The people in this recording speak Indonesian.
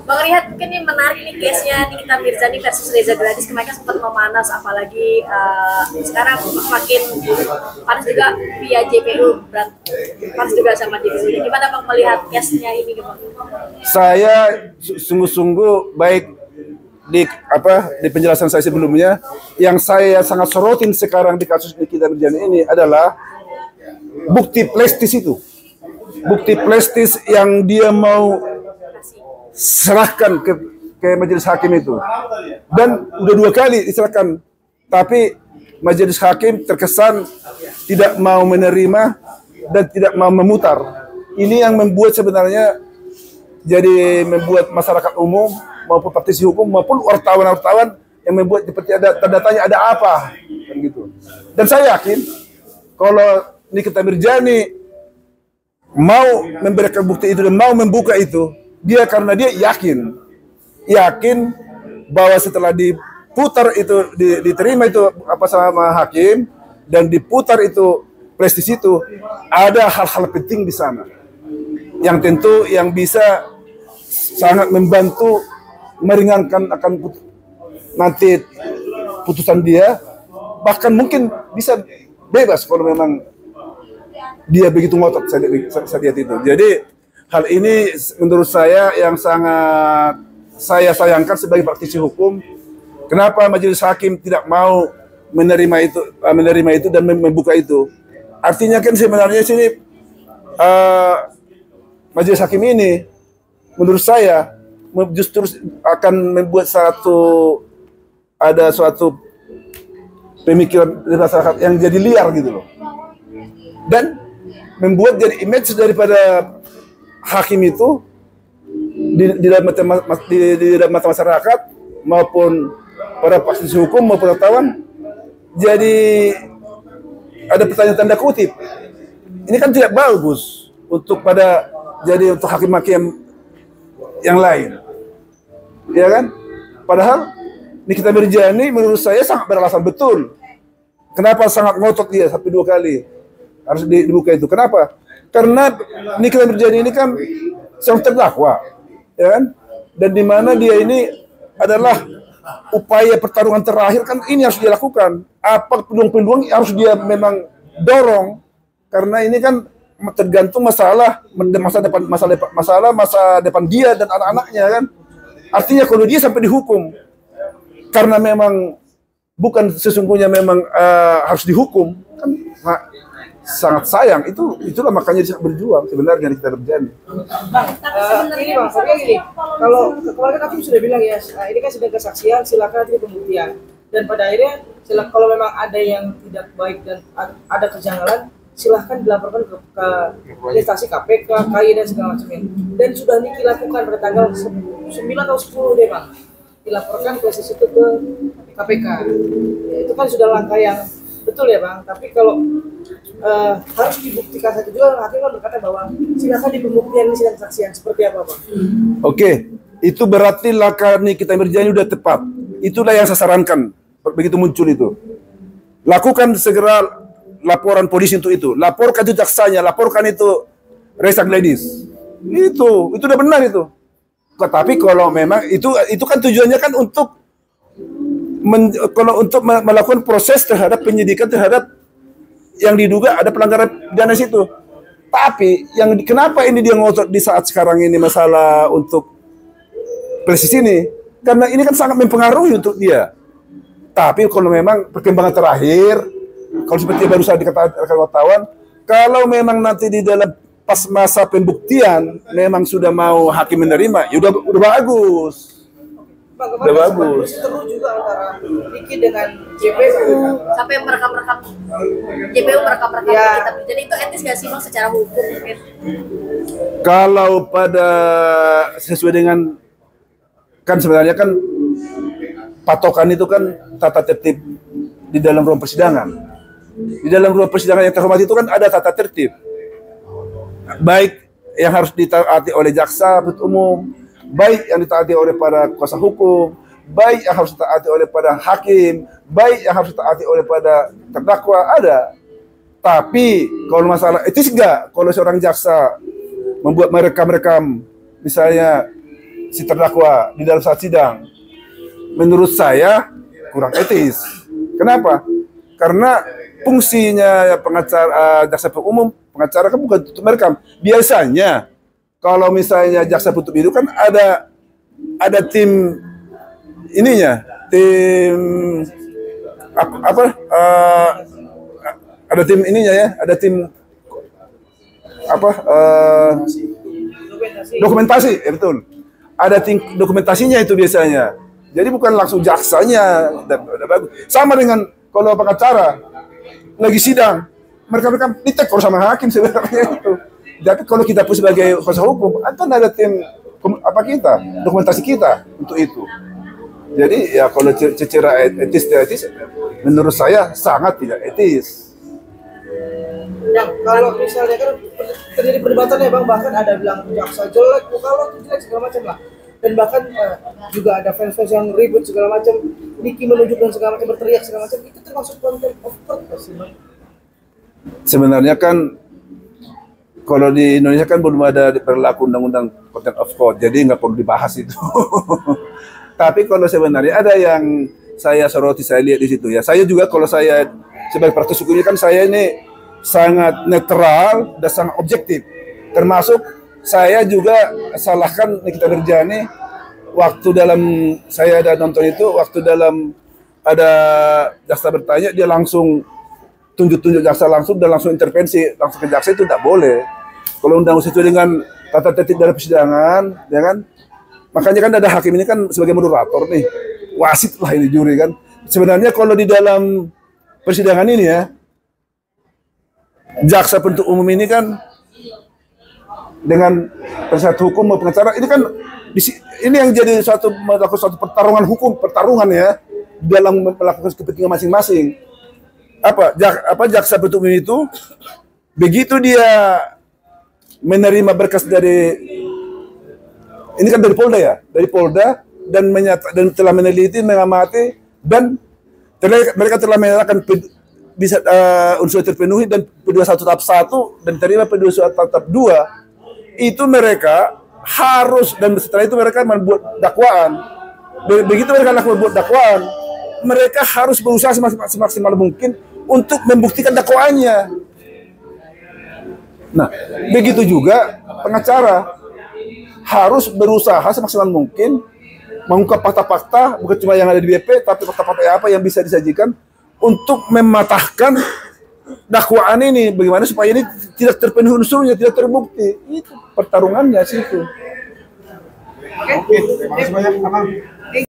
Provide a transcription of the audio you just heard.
Bang Rihat, mungkin ini menarik nih case-nya Nikita Mirzani versus Reza Gladys. Kemarin kan sempat memanas, apalagi sekarang makin panas juga via JPU, panas juga sama JPU. Gimana Bang melihat case-nya ini? Bang? Saya sungguh-sungguh baik di penjelasan saya sebelumnya, yang saya sangat sorotin sekarang di kasus Nikita Mirzani ini adalah bukti plastis itu. Bukti plastis yang dia mau serahkan ke majelis hakim itu, dan udah 2 kali diserahkan, tapi majelis hakim terkesan tidak mau menerima dan tidak mau memutar. Ini yang membuat sebenarnya jadi membuat masyarakat umum maupun praktisi hukum maupun wartawan-wartawan yang membuat seperti ada tanda tanya, ada apa kan gitu. Dan saya yakin kalau Nikita Mirzani mau memberikan bukti itu dan mau membuka itu, dia karena dia yakin bahwa setelah diputar itu, diterima itu apa sama hakim dan diputar itu prestis itu, ada hal-hal penting di sana yang tentu yang bisa sangat membantu meringankan akan nanti putusan dia, bahkan mungkin bisa bebas kalau memang dia begitu ngotot. Saya lihat itu. Jadi hal ini menurut saya yang sangat saya sayangkan sebagai praktisi hukum. Kenapa majelis hakim tidak mau menerima itu dan membuka itu? Artinya kan sebenarnya sini majelis hakim ini menurut saya justru akan membuat suatu pemikiran di masyarakat yang jadi liar gitu loh, dan membuat jadi image daripada hakim itu di dalam mata masyarakat maupun para praktisi hukum maupun wartawan jadi ada pertanyaan tanda kutip. Ini kan tidak bagus untuk hakim-hakim yang lain, ya kan? Padahal Nikita Mirzani menurut saya sangat beralasan betul. Kenapa sangat ngotot dia sampai 2 kali harus dibuka itu? Kenapa? Karena Nikita Mirzani ini kan seorang terdakwa, ya kan? Dan di mana dia ini adalah upaya pertarungan terakhir, kan ini harus dia lakukan. Apa peluang-peluang harus dia memang dorong, karena ini kan tergantung masa depan dia dan anak-anaknya kan. Artinya kalau dia sampai dihukum karena memang bukan sesungguhnya memang harus dihukum, kan sangat sayang. Itulah makanya dia berjuang sebenarnya Nikita Mirzani. Ini Bang, tapi gini, kalau kemarin hakim sudah bilang ya, ini kan sedang kesaksian, silakan nanti pembuktian. Dan pada akhirnya kalau memang ada yang tidak baik dan ada kejanggalan, silahkan dilaporkan ke instansi KPK, KAI dan segala macamnya. Dan sudah dilakukan pada tanggal 9 atau 10 deh Bang, dilaporkan proses itu ke KPK. Ya, itu kan sudah langkah yang betul ya Bang. Tapi kalau harus dibuktikan satu juga, hakim kan berkata bahwa silakan di pembuktian ini sidang kesaksian. Seperti apa Bang? Oke, itu berarti langkah Nikita Mirzani udah tepat. Itulah yang saya sarankan begitu muncul itu. Lakukan segera laporan polisi untuk itu. Laporkan itu jaksanya, laporkan itu Reza Gladys. Itu udah benar itu. Tapi kalau memang itu kan tujuannya kan untuk melakukan proses terhadap penyidikan terhadap yang diduga ada pelanggaran pidana situ. Tapi kenapa ini dia ngotot di saat sekarang ini masalah untuk presisi ini? Karena ini kan sangat mempengaruhi untuk dia. Tapi kalau memang perkembangan terakhir, kalau seperti baru saja dikatakan wartawan, kalau memang nanti di dalam pas masa pembuktian memang sudah mau hakim menerima, ya udah bagus. Udah bagus. Terus juga antara Niki dengan JPU Sampai merekam JPU merekam ya. Nikita Mirzani, itu etis nggak sih Bang secara hukum mungkin? Kalau sesuai dengan, kan sebenarnya kan patokan itu kan tata tertib di dalam ruang persidangan. Di dalam ruang persidangan yang terhormat itu kan ada tata tertib. Baik yang harus ditaati oleh jaksa penuntut umum, baik yang ditaati oleh para kuasa hukum, baik yang harus ditaati oleh para hakim, baik yang harus ditaati oleh pada terdakwa, ada. Tapi kalau masalah etis enggak, kalau seorang jaksa membuat merekam misalnya si terdakwa di dalam saat sidang, menurut saya kurang etis. Kenapa? Karena fungsinya pengacara, jaksa penuntut umum, pengacara kan bukan untuk merekam. Biasanya kalau misalnya jaksa penuntut itu kan ada tim ininya, tim ada tim ininya ya, ada tim dokumentasi, ya betul. Ada tim dokumentasinya itu biasanya. Jadi bukan langsung jaksanya. Sama dengan kalau pengacara lagi sidang, mereka ditekor sama hakim sebenarnya itu. Tapi kalau kita pun sebagai kuasa hukum, akan ada tim dokumentasi kita untuk itu. Jadi ya kalau secara etis, menurut saya sangat tidak etis. Ya, kalau misalnya kan terjadi perdebatan ya Bang, bahkan ada bilang jaksa jelek, kalau jelek segala macam lah. Dan bahkan juga ada fans-fans yang ribut segala macam, Niki menunjukkan segala macam, berteriak segala macam, itu termasuk contempt of court sih Bang? Sebenarnya kan kalau di Indonesia kan belum ada berlaku undang-undang contempt of court, jadi nggak perlu dibahas itu. Tapi kalau sebenarnya ada yang saya soroti, saya lihat di situ ya. Saya juga kalau saya sebagai praktis hukumnya kan saya ini sangat netral dan sangat objektif. Termasuk saya juga salahkan Nikita Mirzani waktu dalam saya ada nonton itu, waktu dalam ada jaksa bertanya dia langsung tunjuk-tunjuk jaksa langsung dan langsung intervensi langsung ke jaksa, itu tidak boleh. Kalau undang sesuai dengan tata tertib dalam persidangan, ya kan? Makanya kan ada hakim ini kan sebagai moderator nih, wasit lah ini juri kan. Sebenarnya kalau di dalam persidangan ini ya, jaksa penuntut umum ini kan dengan penasihat hukum maupun pengacara ini kan ini yang jadi melakukan suatu pertarungan ya dalam melakukan kepentingan masing-masing. Jaksa penuntut umum itu begitu dia menerima berkas dari ini kan dari Polda dan telah meneliti, mengamati dan mereka telah menyatakan bisa unsur terpenuhi dan P21 tahap 1 dan terima P21 tahap 2, itu mereka harus, dan setelah itu mereka membuat dakwaan. Begitu mereka membuat dakwaan, mereka harus berusaha semaksimal mungkin untuk membuktikan dakwaannya. Nah, begitu juga pengacara harus berusaha semaksimal mungkin mengungkap fakta-fakta, bukan cuma yang ada di BP, tapi fakta-fakta apa yang bisa disajikan untuk mematahkan dakwaan ini, bagaimana supaya ini tidak terpenuhi unsurnya, tidak terbukti. Itu pertarungannya situ. Oke, terima kasih banyak, Abang.